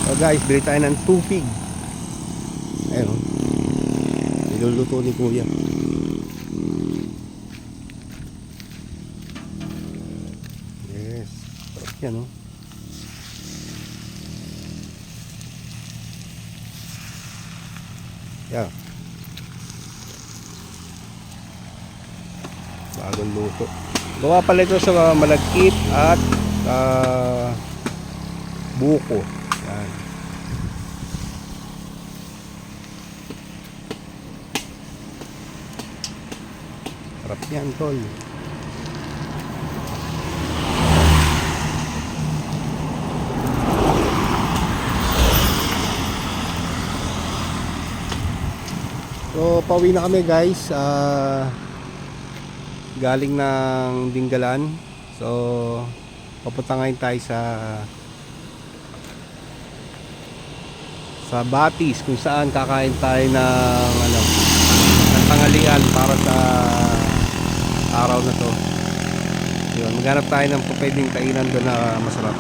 So guys, bili tayo ng tupig. Ayun, niluluto ni kuya. Yes, sarap yan, oh. Yeah, bagong luto. Gawa pala ito sa malagkit at buko. Yan. Sarap yan, tol. So, pauwi na kami guys. Galing ng Dingalan. So, papunta ngayon tayo sa Batis, kung saan kakain tayo ng tanghalian para sa araw na to. Yun, maghanap tayo ng pwedeng kainan doon na masarap.